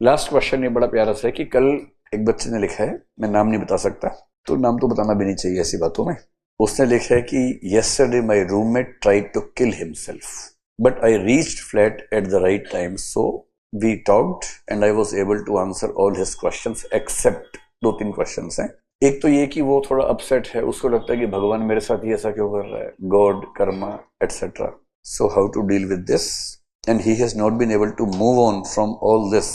Last question ये बड़ा प्यारा सा है कि कल एक बच्चे ने लिखा है, मैं नाम नहीं बता सकता, तो नाम तो बताना भी नहीं चाहिए ऐसी बातों में। उसने लिखा है कि yesterday my roommate tried to kill himself but I reached flat at the right time, so we talked and I was able to answer all his questions except दो तीन क्वेश्चंस हैं। एक तो ये कि वो थोड़ा अपसेट है, उसको लगता है कि भगवान मेरे साथ ही ऐसा क्यों कर रहा है, God, karma, etcetera. So how to deal with this, and he has not been able to move on from all this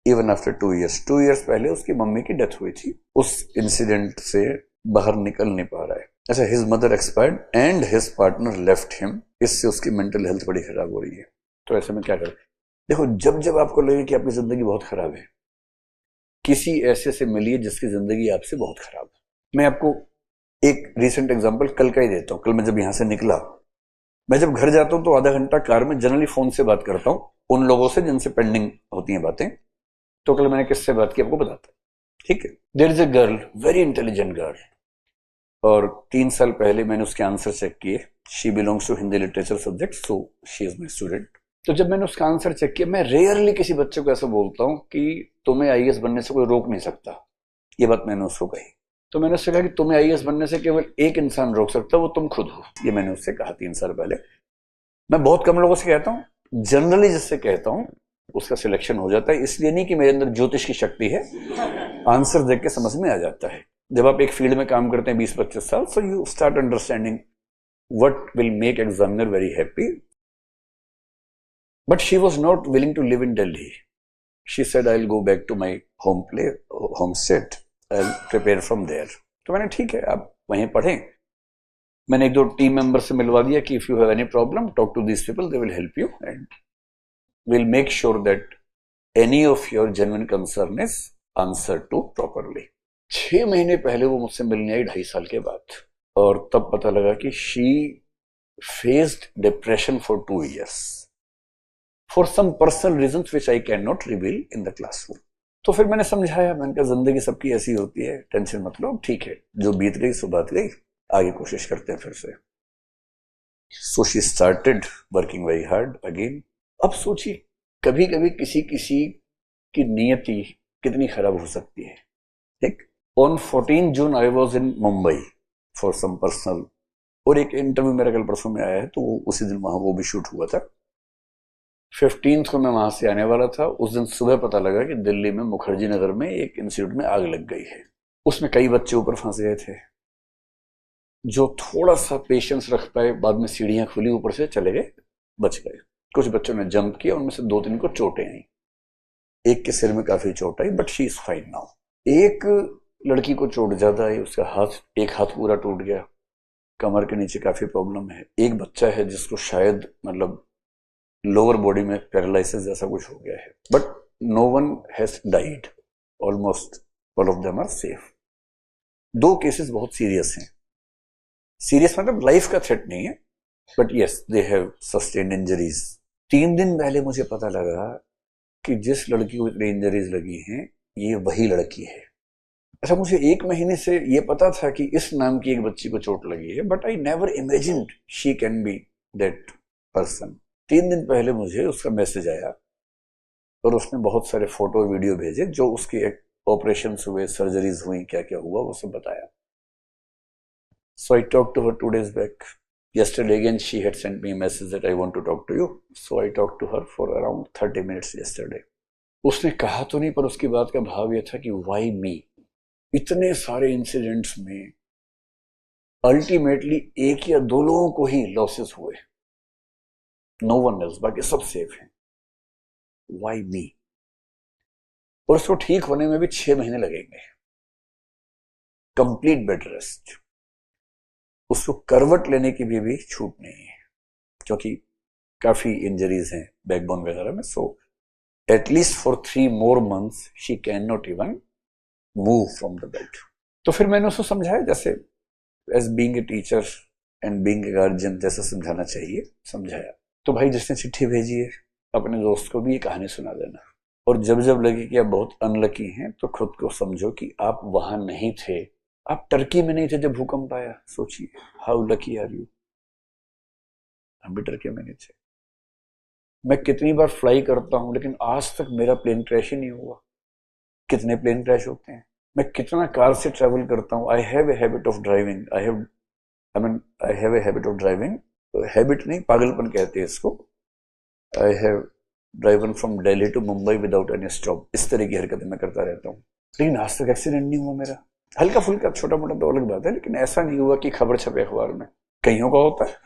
even after 2 years। 2 years पहले उसकी मम्मी की डेथ हुई थी, उस इंसिडेंट से बाहर निकल नहीं पा रहा है। अच्छा, his mother expired and his partner left him, इससे उसकी मेंटल हेल्थ बड़ी खराब हो रही है। तो ऐसे में क्या करें? देखो, जब जब आपको लगे कि आपकी जिंदगी बहुत खराब है, किसी ऐसे से मिलिए जिसकी जिंदगी आपसे बहुत खराब है। मैं आपको एक रिसेंट एग्जांपल कल का ही देता हूं। कल मैं जब यहां से निकला, मैं जब घर जाता हूं तो आधा घंटा कार में जनरली फोन से बात करता हूं उन लोगों से जिनसे पेंडिंग होती हैं बातें। तो कल मैंने किससे बात की आपको बताता हूं, ठीक है? There is a girl, very intelligent girl, और 3 साल पहले मैंने उसके आंसर चेक किए। She belongs to Hindi literature subject, so she is my student. तो जब मैंने उसका आंसर चेक किया, मैं रेयरली किसी बच्चे को ऐसा बोलता हूं कि तुम्हें आईएएस बनने से कोई रोक नहीं सकता, ये बात मैंने उसको कही। तो मैंने उससे कहा कि तुम्हें आईएएस बनने से केवल एक इंसान रोक सकता है, वो तुम खुद हो। ये मैंने उससे कहा 3 साल पहले। मैं बहुत कम लोगों से कहता हूं, जनरली जिससे कहता हूं उसका सिलेक्शन हो जाता है। इसलिए नहीं कि मेरे अंदर ज्योतिष की शक्ति है, आंसर देख के समझ में आ जाता है। जब आप एक फील्ड में काम करते हैं 20-25 साल, so you start understanding what will make examiner very happy. But she was not willing to live in Delhi. She said I will go back to my home state, I will prepare from there. तो मैंने, ठीक है, आप वहीं पढ़ें। मैंने एक दो टीम मेंबर से मिलवा दिया कि if you have any problem talk to these people, they will help you and will make sure that any of your genuine concern is answer to properly. 6 महीने पहले वो मुझसे मिलने आई, 2.5 साल के बाद, और तब पता लगा कि she faced depression for 2 years for some personal reason which I can not reveal in the classroom. तो फिर मैंने समझाया, मैंने कहा जिंदगी सबकी ऐसी होती है, टेंशन मत लो, ठीक है, जो बीत गई सो बात गई, आगे कोशिश करते हैं फिर से। So she started working very hard again. अब सोचिए, कभी कभी किसी किसी की नियति कितनी खराब हो सकती है। ठीक, on 14 June I was in Mumbai for some personal, और एक इंटरव्यू मेरा कल परसों में आया है, तो उसी दिन वहां वो भी शूट हुआ था। 15th को मैं वहां से आने वाला था। उस दिन सुबह पता लगा कि दिल्ली में मुखर्जी नगर में एक इंस्टीट्यूट में आग लग गई है। उसमें कई बच्चे ऊपर फंस गए थे। जो थोड़ा सा पेशेंस रख पाए, बाद में सीढ़ियां खुली, ऊपर से चले गए, बच गए। कुछ बच्चों ने जंप किया, उनमें से 2-3 को चोटें आई। एक के सिर में काफी चोट आई, but she is fine now. एक लड़की को चोट ज्यादा आई, उसका एक हाथ पूरा टूट गया, कमर के नीचे काफी प्रॉब्लम है। एक बच्चा है जिसको शायद मतलब लोअर बॉडी में पैरालिसिस जैसा कुछ हो गया है, but no one has died, almost all of them are safe. 2 cases बहुत सीरियस हैं। सीरियस मतलब लाइफ का थ्रेट नहीं है, but yes, they have sustained injuries. 3 दिन पहले मुझे पता लगा कि जिस लड़की को इतनी इंजरीज लगी हैं, ये वही लड़की है। अच्छा, मुझे 1 महीने से ये पता था कि इस नाम की एक बच्ची को चोट लगी है, but I never imagined she can be that person. 3 दिन पहले मुझे उसका मैसेज आया, और उसने बहुत सारे फोटो और वीडियो भेजे, जो उसके ऑपरेशन हुए, सर्जरीज हुई, क्या क्या हुआ, वो सब बताया। So I talk to her 2 days बैक। Yesterday again she had sent me a message that I want to talk to you. So I talked to her for around 30 minutes yesterday. उसने कहा तो नहीं, पर उसकी बात का भाव यह था कि why me? इतने सारे इंसिडेंट्स में अल्टीमेटली एक या दो लोगों को ही लॉसेस हुए, नो वन एल्स, बाकी सब सेफ हैं। Why me? और उसको ठीक होने में भी 6 महीने लगेंगे। कंप्लीट बेड रेस्ट, उसको करवट लेने की भी छूट नहीं है, क्योंकि काफी इंजरीज हैं बैकबोन वगैरह में। So at least for 3 more months she can not even move from the bed. तो फिर मैंने उसको समझाया, जैसे as being a teacher and being a guardian जैसा समझाना चाहिए, समझाया। तो भाई, जिसने चिट्ठी भेजी है, अपने दोस्त को भी ये कहानी सुना देना। और जब जब लगे कि आप बहुत अनलकी हैं, तो खुद को समझो कि आप वहां नहीं थे, आप टर्की में नहीं थे जब भूकंप आया। सोचिए, हाउ लकी आर यू। हम भी टर्की में नहीं थे। मैं कितनी बार फ्लाई करता हूं लेकिन आज तक मेरा प्लेन क्रैश ही नहीं हुआ। कितने प्लेन क्रैश होते हैं। मैं कितना कार से ट्रेवल करता हूं। I have a habit of driving. I have a habit of driving. Habit नहीं, पागलपन कहते हैं इसको। I have driven from Delhi to Mumbai without any stop. इस तरह की हरकतें मैं करता रहता हूँ, लेकिन आज तक एक्सीडेंट नहीं हुआ मेरा। हल्का फुल्का छोटा मोटा तो अलग बात है, लेकिन ऐसा नहीं हुआ कि खबर छपे अखबार में। कईयों का होता है,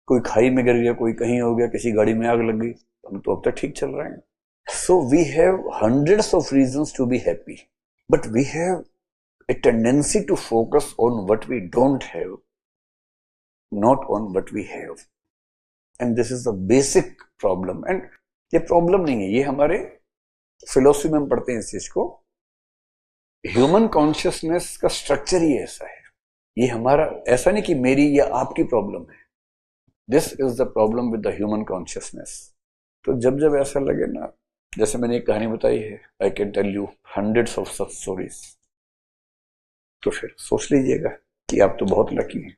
कोई खाई में गिर गया, कोई कहीं हो गया, किसी गाड़ी में आग लग गई। हम तो अब तक ठीक चल रहे हैं। So we have hundreds of reasons to be happy, but we have a tendency to focus on what we don't have, not on what we have. And this is the basic problem. And ये problem नहीं है, ये हमारे philosophy में हम पढ़ते हैं इस चीज को। ह्यूमन कॉन्शियसनेस का स्ट्रक्चर ही ऐसा है। ये हमारा, ऐसा नहीं कि मेरी या आपकी प्रॉब्लम है। This is the problem with the human consciousness. तो जब जब ऐसा लगे ना, जैसे मैंने एक कहानी बताई है, I can tell you hundreds of such stories, तो फिर सोच लीजिएगा कि आप तो बहुत लकी हैं।